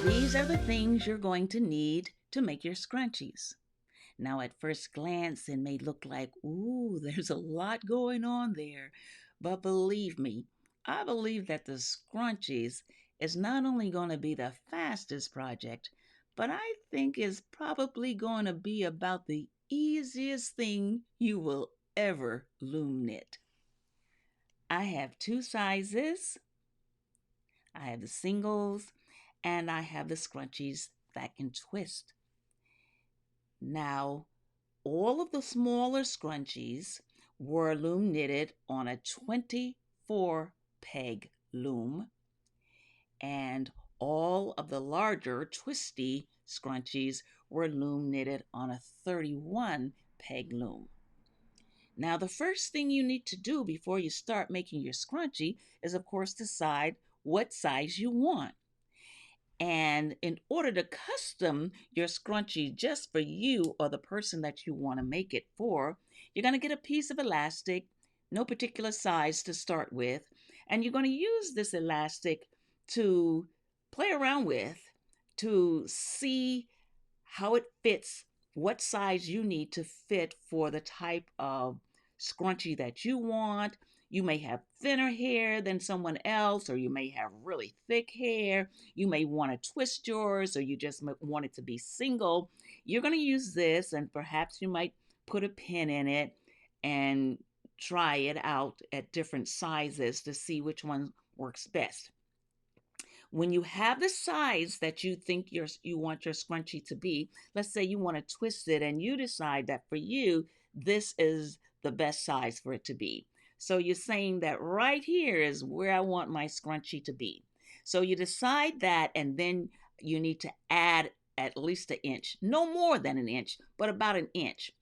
These are the things you're going to need to make your scrunchies. Now, at first glance, it may look like, ooh, there's a lot going on there. But believe me, I believe that the scrunchies is not only going to be the fastest project, but I think is probably going to be about the easiest thing you will ever loom knit. I have two sizes. I have the singles and I have the scrunchies that can twist. Now, all of the smaller scrunchies were loom knitted on a 24 peg loom, and all of the larger twisty scrunchies were loom knitted on a 31 peg loom. Now, the first thing you need to do before you start making your scrunchie is, of course, decide what size you want. And in order to custom your scrunchie just for you or the person that you want to make it for, you're going to get a piece of elastic, no particular size to start with, and you're going to use this elastic to play around with to see how it fits, what size you need to fit for the type of scrunchie that you want. You may have thinner hair than someone else, or you may have really thick hair. You may want to twist yours, or you just want it to be single. You're going to use this, and perhaps you might put a pin in it and try it out at different sizes to see which one works best. When you have the size that you think you want your scrunchie to be, let's say you want to twist it and you decide that for you, this is the best size for it to be. So you're saying that right here is where I want my scrunchie to be. So you decide that, and then you need to add at least an inch, no more than an inch, but about an inch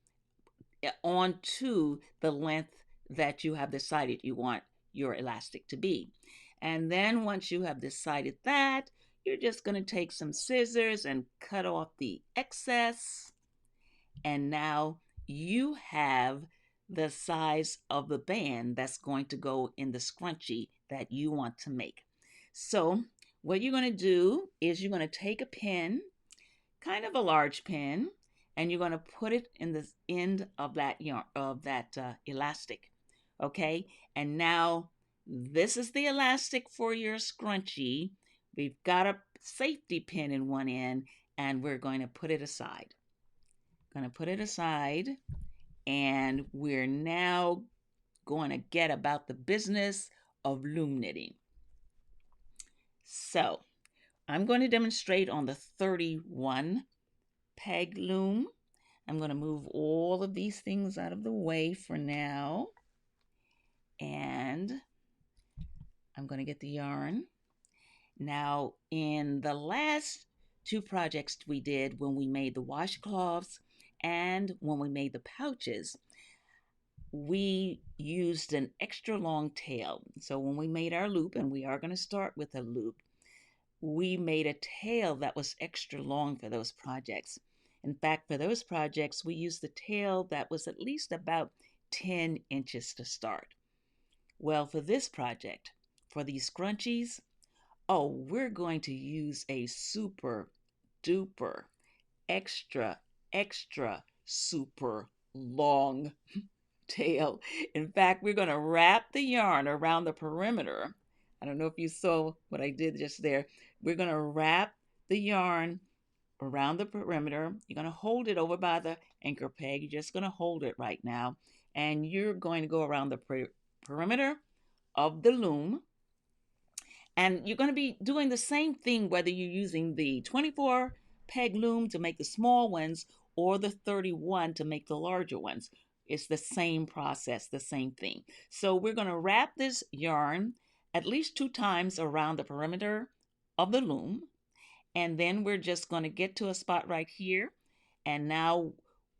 onto the length that you have decided you want your elastic to be. And then once you have decided that, you're just going to take some scissors and cut off the excess. And now you have the size of the band that's going to go in the scrunchie that you want to make. So what you're going to do is you're going to take a pin, kind of a large pin, and you're going to put it in the end of that yarn, of that elastic. Okay, and now this is the elastic for your scrunchie. We've got a safety pin in one end, and we're going to put it aside. Going to put it aside, and we're now going to get about the business of loom knitting. So I'm going to demonstrate on the 31 peg loom. I'm going to move all of these things out of the way for now, and I'm going to get the yarn. Now, in the last two projects we did, when we made the washcloths and when we made the pouches, we used an extra long tail. So when we made our loop, and we are going to start with a loop, we made a tail that was extra long for those projects. In fact, for those projects, we used the tail that was at least about 10 inches to start. Well, for this project, for these scrunchies, oh, we're going to use a super duper extra super long tail. In fact, we're going to wrap the yarn around the perimeter. I don't know if you saw what I did just there. We're going to wrap the yarn around the perimeter. You're going to hold it over by the anchor peg. You're just going to hold it right now. And you're going to go around the perimeter of the loom. And you're going to be doing the same thing whether you're using the 24 peg loom to make the small ones or the 31 to make the larger ones. It's the same process, the same thing. So we're going to wrap this yarn at least 2 times around the perimeter of the loom. And then we're just going to get to a spot right here. And now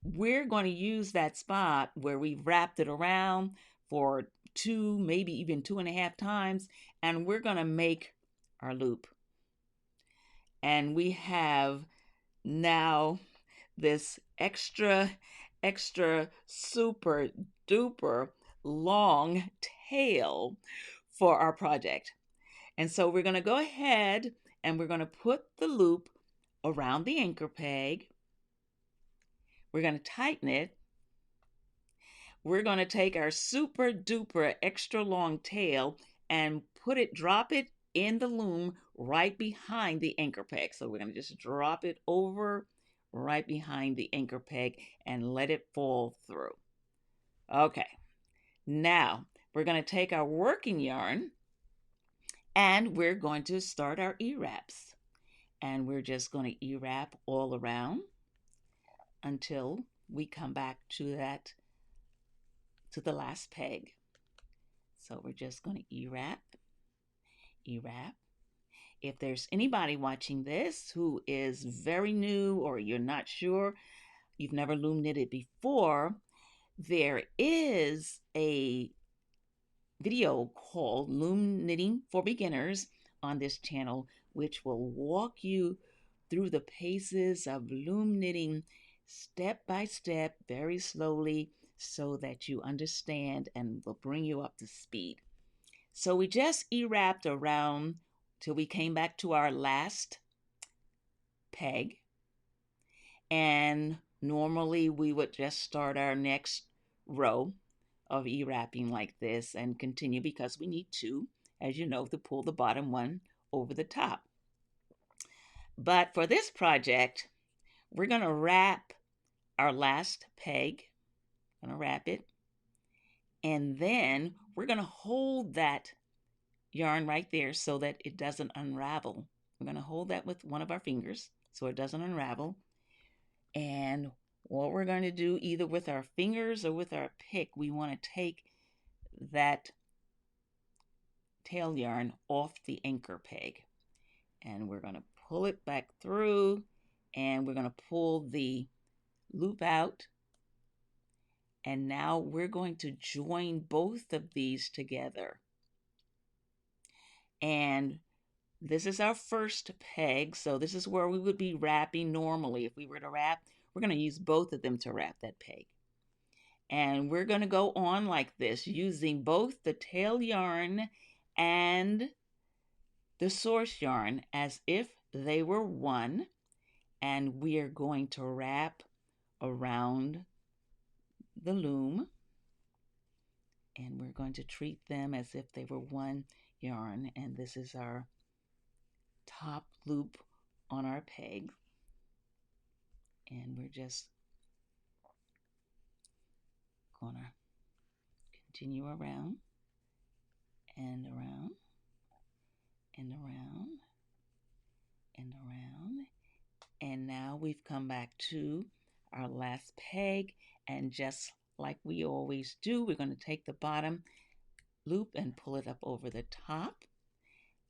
we're going to use that spot where we've wrapped it around for 2, maybe even 2.5 times. And we're going to make our loop. And we have now this extra super duper long tail for our project. And so we're going to go ahead and we're going to put the loop around the anchor peg. We're going to tighten it. We're going to take our super duper extra long tail and drop it in the loom right behind the anchor peg. So we're going to just drop it over right behind the anchor peg and let it fall through. Okay, now we're going to take our working yarn and we're going to start our E-wraps. And we're just going to E-wrap all around until we come back to the last peg. So we're just going to E-wrap, E-wrap. If there's anybody watching this who is very new or you're not sure, you've never loom knitted before, there is a video called Loom Knitting for Beginners on this channel, which will walk you through the paces of loom knitting step by step, very slowly, so that you understand and will bring you up to speed. So we just E-wrapped around till we came back to our last peg. And normally we would just start our next row of E-wrapping like this and continue because we need two, as you know, to pull the bottom one over the top. But for this project, we're going to wrap our last peg. I'm going to wrap it. And then we're going to hold that yarn right there so that it doesn't unravel. We're going to hold that with one of our fingers so it doesn't unravel. And what we're going to do, either with our fingers or with our pick, we want to take that tail yarn off the anchor peg. And we're going to pull it back through, and we're going to pull the loop out. And now we're going to join both of these together. And this is our first peg, so this is where we would be wrapping normally. If we were to wrap, we're going to use both of them to wrap that peg. And we're going to go on like this, using both the tail yarn and the source yarn as if they were one. And we are going to wrap around the loom. And we're going to treat them as if they were one yarn. And this is our top loop on our peg. And we're just going to continue around and around and around and around. And now we've come back to our last peg, and just like we always do, we're going to take the bottom loop and pull it up over the top.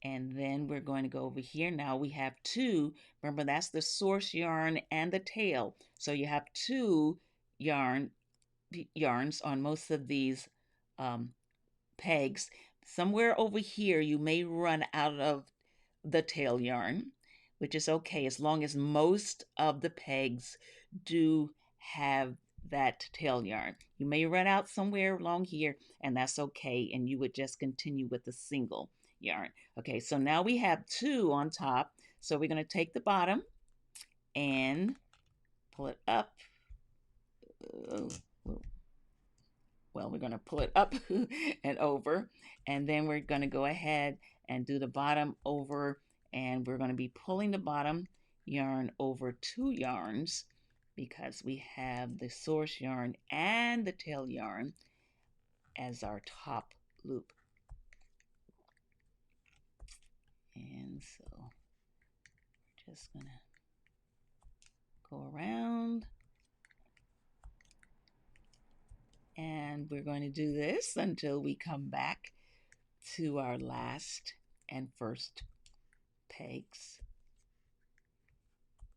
And then we're going to go over here. Now we have two. Remember, that's the source yarn and the tail. So you have two yarns on most of these pegs. Somewhere over here, you may run out of the tail yarn, which is okay as long as most of the pegs do have that tail yarn. You may run out somewhere along here, and that's okay, and you would just continue with the single yarn. Okay, so now we have two on top, so we're going to take the bottom and pull it up. Well, we're going to pull it up and over, and then we're going to go ahead and do the bottom over, and we're going to be pulling the bottom yarn over two yarns because we have the source yarn and the tail yarn as our top loop. And so we're just going to go around, and we're going to do this until we come back to our last and first pegs.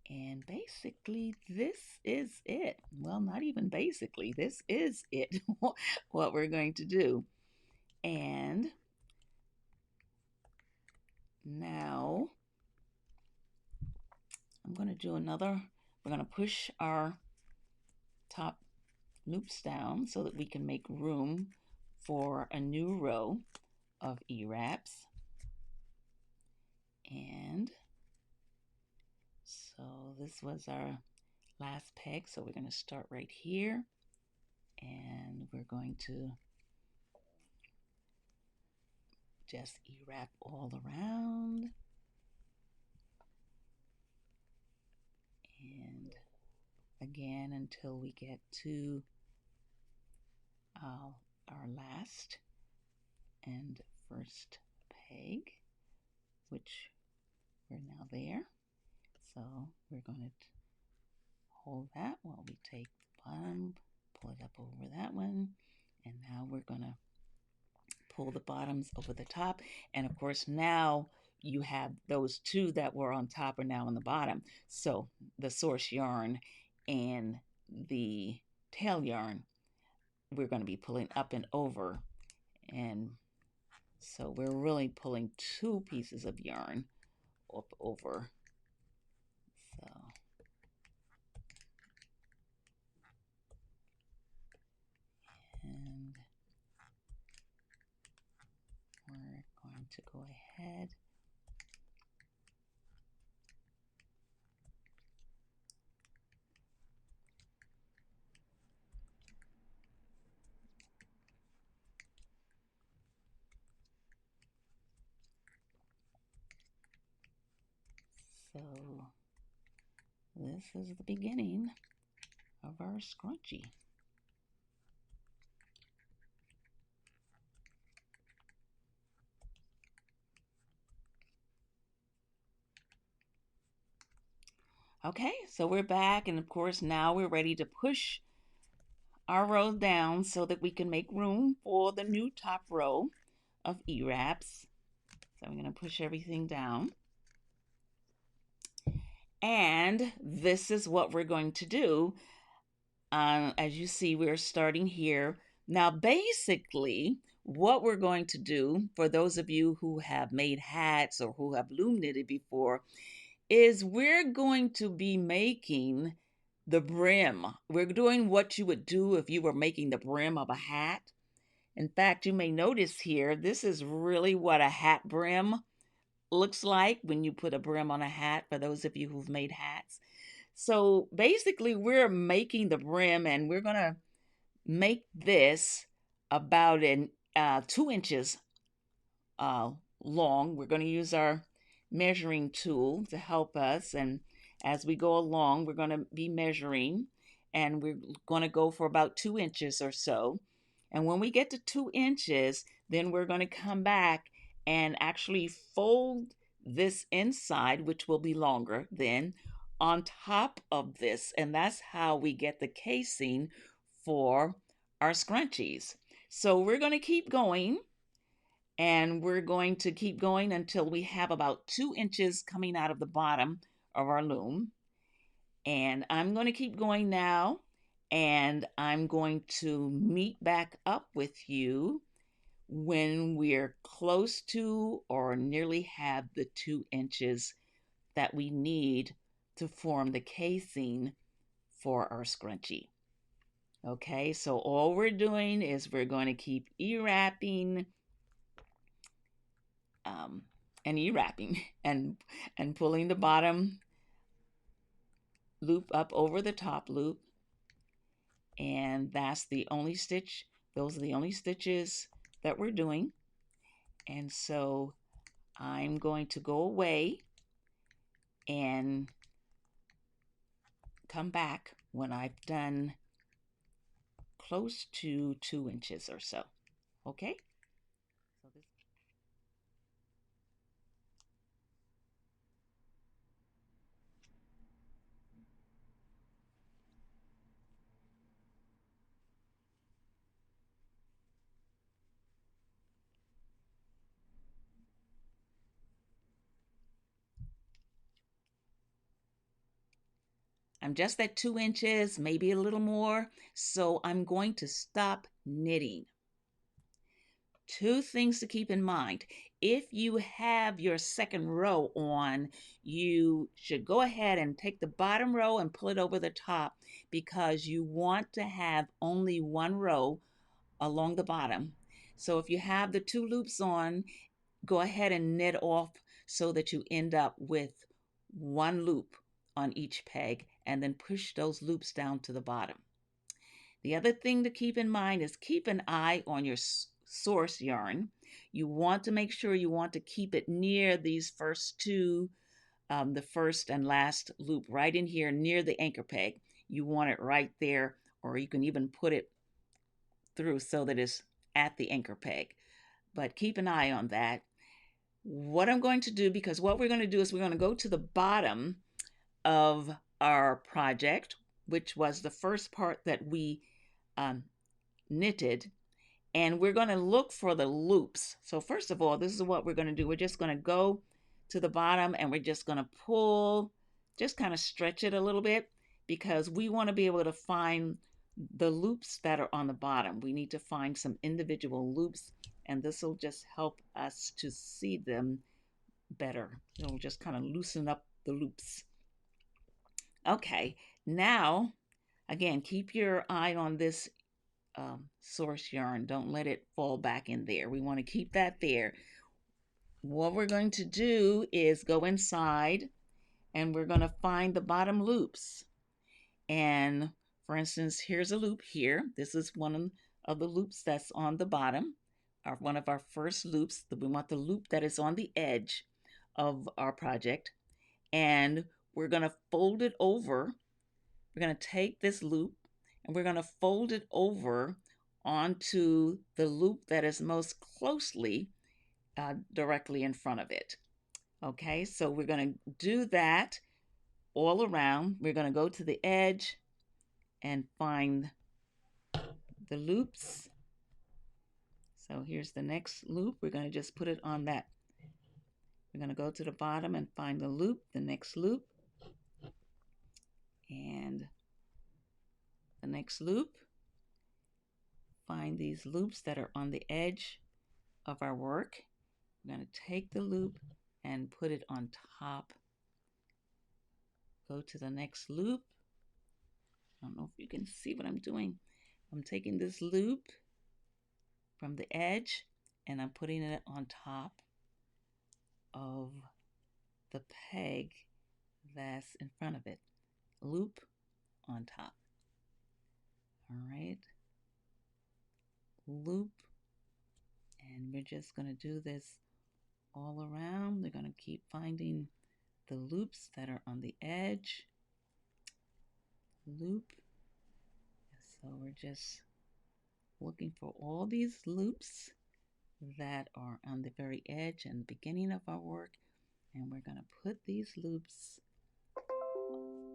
And basically, this is it. Well, not even basically, this is it, what we're going to do. And now I'm going to do another, we're going to push our top loops down so that we can make room for a new row of E-wraps. And this was our last peg, so we're going to start right here, and we're going to just E-wrap all around, and again until we get to our last and first peg, which we're now there. So we're going to hold that while we take the bottom, pull it up over that one, and now we're going to pull the bottoms over the top. And of course now you have those two that were on top are now on the bottom. So the source yarn and the tail yarn, we're going to be pulling up and over. And so we're really pulling two pieces of yarn up over. So and we're going to go ahead so this is the beginning of our scrunchie. Okay, so we're back, and of course now we're ready to push our row down so that we can make room for the new top row of E-wraps. So I'm going to push everything down. And this is what we're going to do. As you see, we're starting here. Now, basically, what we're going to do, for those of you who have made hats or who have loom knitted before, is we're going to be making the brim. We're doing what you would do if you were making the brim of a hat. In fact, you may notice here, this is really what a hat brim looks like when you put a brim on a hat, for those of you who've made hats. So basically, we're making the brim, and we're going to make this about 2 inches long. We're going to use our measuring tool to help us, and as we go along, we're going to be measuring, and we're going to go for about 2 inches or so. And when we get to 2 inches, then we're going to come back and actually fold this inside, which will be longer then, on top of this. And that's how we get the casing for our scrunchies. So we're going to keep going, and we're going to keep going until we have about 2 inches coming out of the bottom of our loom. And I'm going to keep going now, and I'm going to meet back up with you when we're close to or nearly have the 2 inches that we need to form the casing for our scrunchie. Okay, so all we're doing is we're going to keep E-wrapping and E-wrapping and pulling the bottom loop up over the top loop. And that's the only stitch. Those are the only stitches that we're doing. And so I'm going to go away and come back when I've done close to 2 inches or so. Okay? So this I'm just at 2 inches, maybe a little more. So I'm going to stop knitting. Two things to keep in mind. If you have your second row on, you should go ahead and take the bottom row and pull it over the top, because you want to have only one row along the bottom. So if you have the 2 loops on, go ahead and knit off so that you end up with 1 loop on each peg and then push those loops down to the bottom. The other thing to keep in mind is keep an eye on your source yarn. You want to make sure you want to keep it near these first two, the first and last loop right in here near the anchor peg. You want it right there, or you can even put it through so that it's at the anchor peg. But keep an eye on that. What I'm going to do, because what we're going to do is we're going to go to the bottom of our project, which was the first part that we knitted, and we're going to look for the loops. So first of all, this is what we're going to do. We're just going to go to the bottom and we're just going to pull, just kind of stretch it a little bit, because we want to be able to find the loops that are on the bottom. We need to find some individual loops, and this will just help us to see them better. It'll just kind of loosen up the loops. Okay, now again, keep your eye on this source yarn. Don't let it fall back in there. We want to keep that there. What we're going to do is go inside and we're going to find the bottom loops. And for instance, here's a loop here. This is one of the loops that's on the bottom, or one of our first loops. We want the loop that is on the edge of our project, and we're going to fold it over. We're going to take this loop and we're going to fold it over onto the loop that is most closely directly in front of it. Okay, so we're going to do that all around. We're going to go to the edge and find the loops. So here's the next loop. We're going to just put it on that. We're going to go to the bottom and find the loop, the next loop, and the next loop. Find these loops that are on the edge of our work. We're going to take the loop and put it on top. Go to the next loop. I don't know if you can see what I'm doing. I'm taking this loop from the edge and I'm putting it on top of the peg that's in front of it. Loop on top. All right. Loop. And we're just going to do this all around. We're going to keep finding the loops that are on the edge. Loop. So we're just looking for all these loops that are on the very edge and beginning of our work, and we're going to put these loops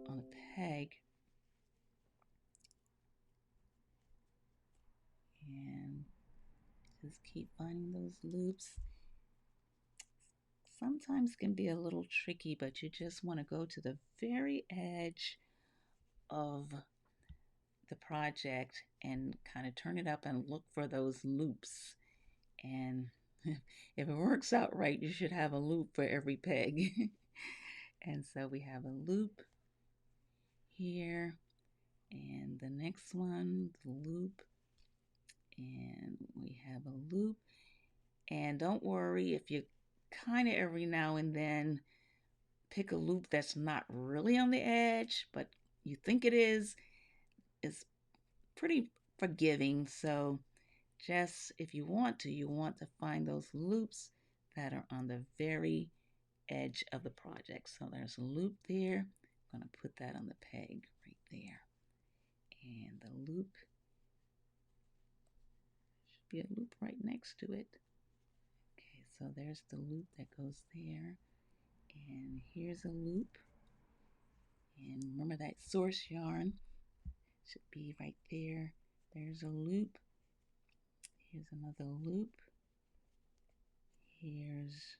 on the peg and just keep finding those loops. Sometimes can be a little tricky, but you just want to go to the very edge of the project and kind of turn it up and look for those loops. And if it works out right, you should have a loop for every peg. And so we have a loop here, and the next one, the loop, and we have a loop. And don't worry if you kind of every now and then pick a loop that's not really on the edge, but you think it is. It's pretty forgiving. So just if you want to find those loops that are on the very edge of the project. So there's a loop there. I'm going to put that on the peg right there. And the loop should be a loop right next to it. Okay, so there's the loop that goes there. And here's a loop. And remember that source yarn should be right there. There's a loop. Here's another loop. Here's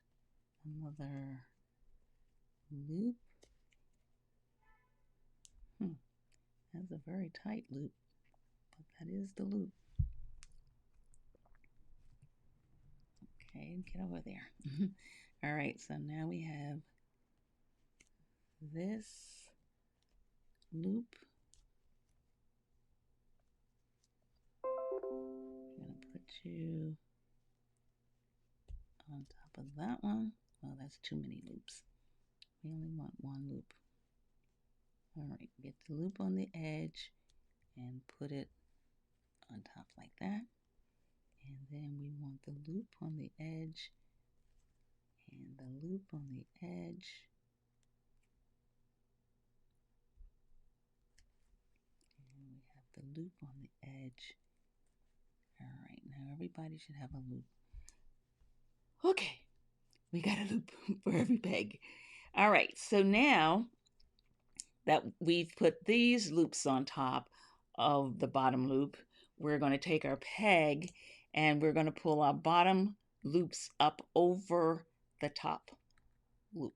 another loop. That's a very tight loop, but that is the loop. Okay, get over there. All right, so now we have this loop. I'm going to put you on top of that one. Well, that's too many loops. We only want one loop. All right, get the loop on the edge and put it on top like that. And then we want the loop on the edge and the loop on the edge. And we have the loop on the edge. All right, now everybody should have a loop. Okay, we got a loop for every peg. All right, so now that we've put these loops on top of the bottom loop, we're going to take our peg and we're going to pull our bottom loops up over the top loop.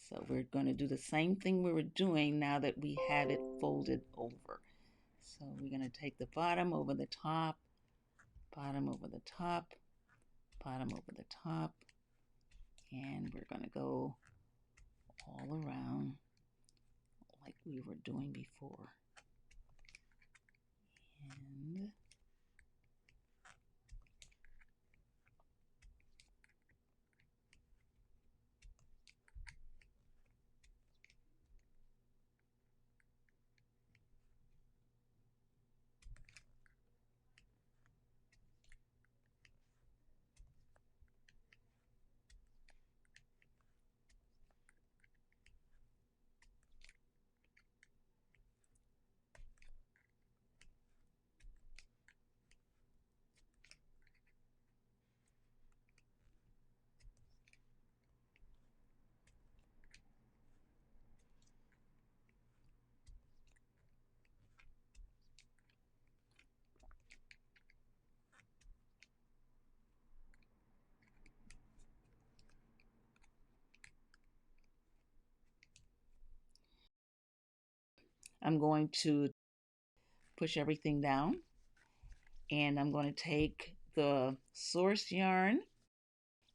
So we're going to do the same thing we were doing now that we have it folded over. So we're going to take the bottom over the top, bottom over the top, bottom over the top, and we're going to go all around like we were doing before. And I'm going to push everything down, and I'm going to take the source yarn,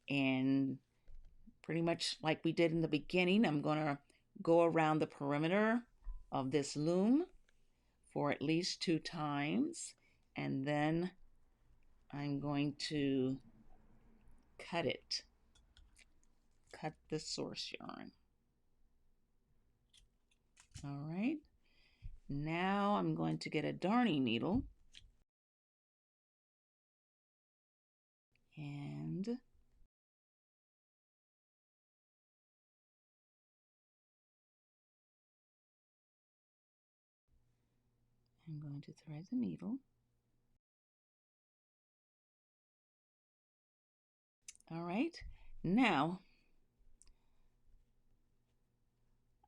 and pretty much like we did in the beginning, I'm going to go around the perimeter of this loom for at least 2 times, and then I'm going to cut the source yarn. All right, now I'm going to get a darning needle and I'm going to thread the needle. All right, now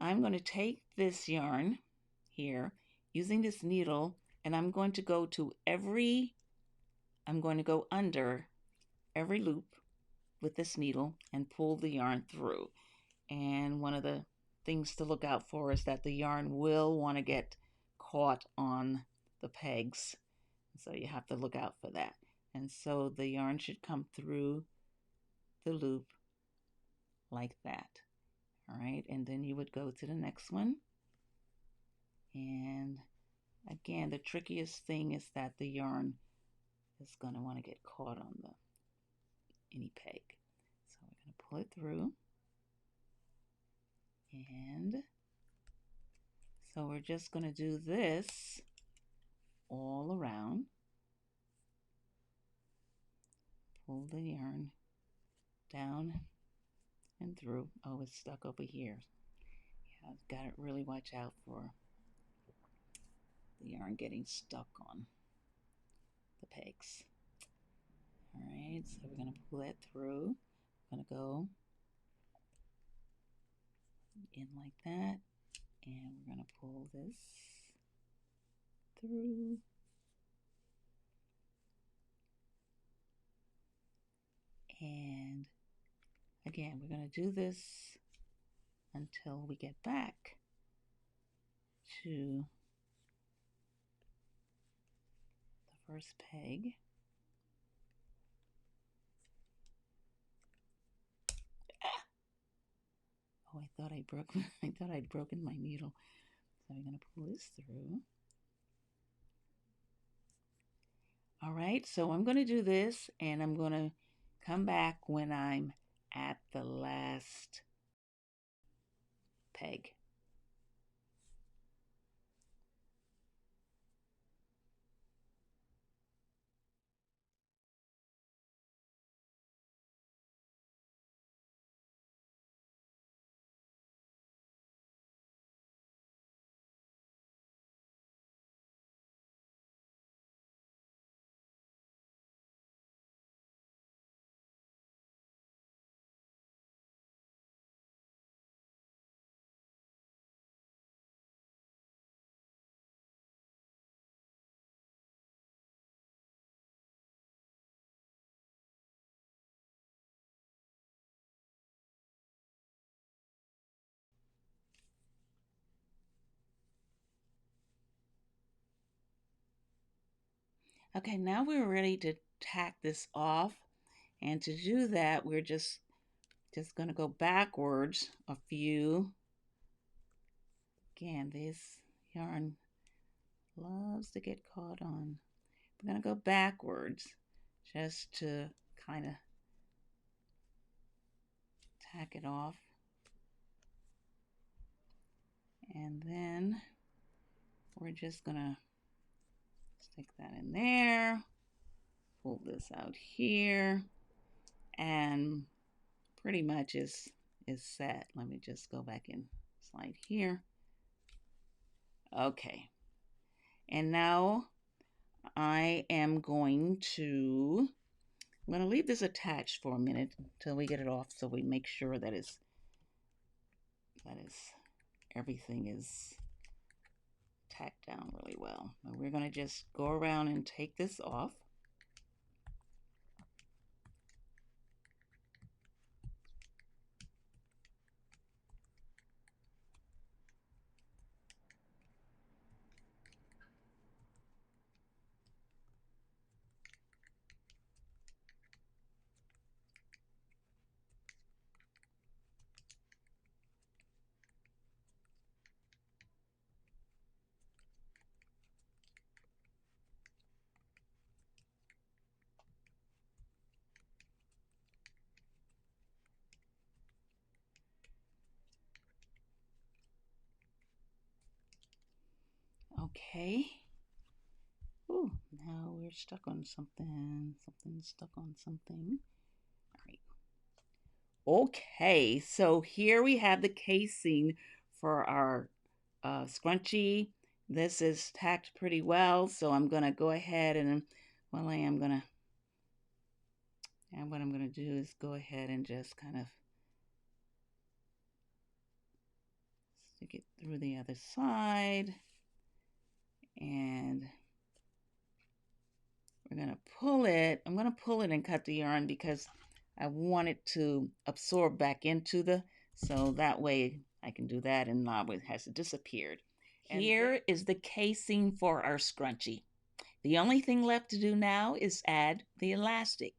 I'm going to take this yarn here using this needle, and I'm going to go under every loop with this needle and pull the yarn through. And one of the things to look out for is that the yarn will want to get caught on the pegs. So you have to look out for that. And so the yarn should come through the loop like that. All right, and then you would go to the next one. And again, the trickiest thing is that the yarn is going to want to get caught on any peg. So we're going to pull it through. And so we're just going to do this all around. Pull the yarn down and through. Oh, it's stuck over here. Yeah, I've got to really watch out for the yarn getting stuck on the pegs. All right, so we're going to pull that through. I'm going to go in like that, and we're going to pull this through. And again, we're going to do this until we get back to the first peg. Oh, I thought I'd broken my needle. So I'm going to pull this through. All right, so I'm going to do this, and I'm going to come back when I'm at the last peg. Okay, now we're ready to tack this off. And to do that, we're just going to go backwards a few. Again, this yarn loves to get caught on. We're going to go backwards just to kind of tack it off. And then we're just going to stick that in there, pull this out here, and pretty much is set. Let me just go back and slide here. Okay. And now I'm going to leave this attached for a minute until we get it off, so we make sure that everything is tacked down really well. But we're going to just go around and take this off. Okay. Ooh, now we're stuck on something. Something's stuck on something. All right. Okay, so here we have the casing for our scrunchie. This is tacked pretty well, so I'm going to go ahead and, well, and what I'm going to do is go ahead and just kind of stick it through the other side. And we're going to pull it. I'm going to pull it and cut the yarn because I want it to absorb back into so that way I can do that and now it has disappeared. Here is the casing for our scrunchie. The only thing left to do now is add the elastic.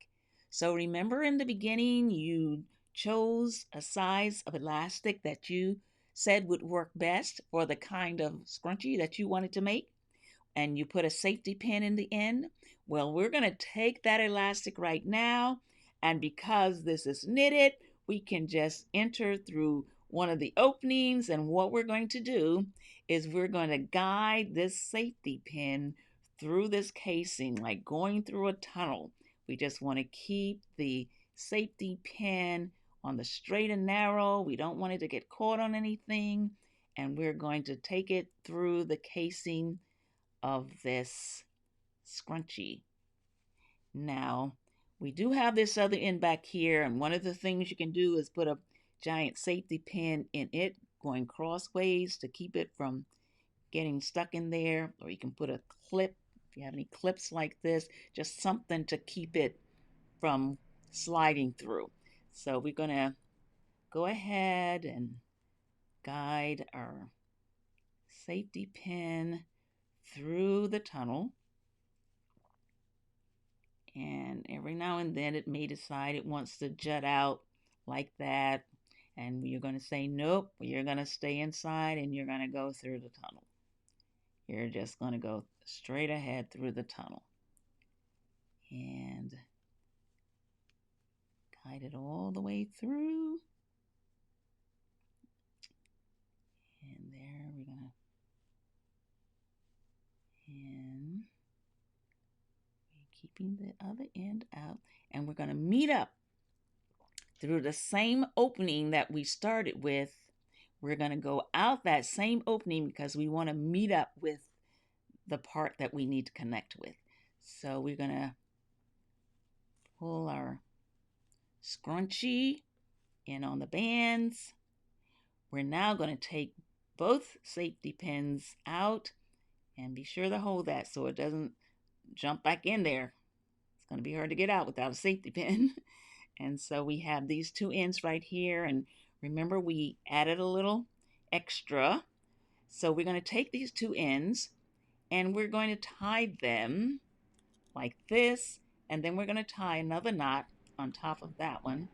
So remember in the beginning you chose a size of elastic that you said would work best for the kind of scrunchie that you wanted to make, and you put a safety pin in the end. Well, we're going to take that elastic right now, and because this is knitted, we can just enter through one of the openings, and what we're going to do is we're going to guide this safety pin through this casing like going through a tunnel. We just want to keep the safety pin on the straight and narrow. We don't want it to get caught on anything, and we're going to take it through the casing of this scrunchie. Now, we do have this other end back here, and one of the things you can do is put a giant safety pin in it going crossways to keep it from getting stuck in there, or you can put a clip if you have any clips like this, just something to keep it from sliding through. So we're going to go ahead and guide our safety pin through the tunnel. And every now and then it may decide it wants to jut out like that. And you're going to say, nope, you're going to stay inside and you're going to go through the tunnel. You're just going to go straight ahead through the tunnel. And guide it all the way through. And there we're going to, and we're keeping the other end out. And we're going to meet up through the same opening that we started with. We're going to go out that same opening because we want to meet up with the part that we need to connect with. So we're going to pull our scrunchie in on the bands. We're now going to take both safety pins out and be sure to hold that so it doesn't jump back in there. It's going to be hard to get out without a safety pin. And so we have these two ends right here, and remember we added a little extra. So we're going to take these two ends and we're going to tie them like this, and then we're going to tie another knot on top of that one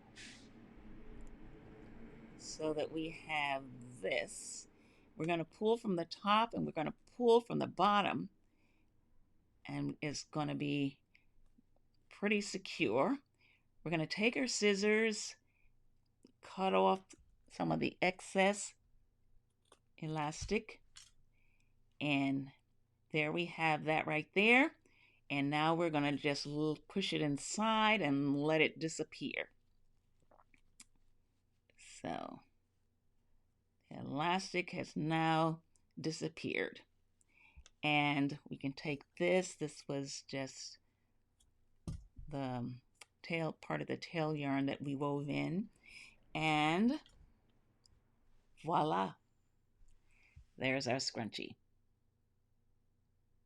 so that we have this. We're going to pull from the top and we're going to pull from the bottom, and it's going to be pretty secure. We're going to take our scissors, cut off some of the excess elastic, and there we have that right there. And now we're going to just push it inside and let it disappear. So the elastic has now disappeared. And we can take this. This was just the tail, part of the tail yarn that we wove in. And voila, there's our scrunchie.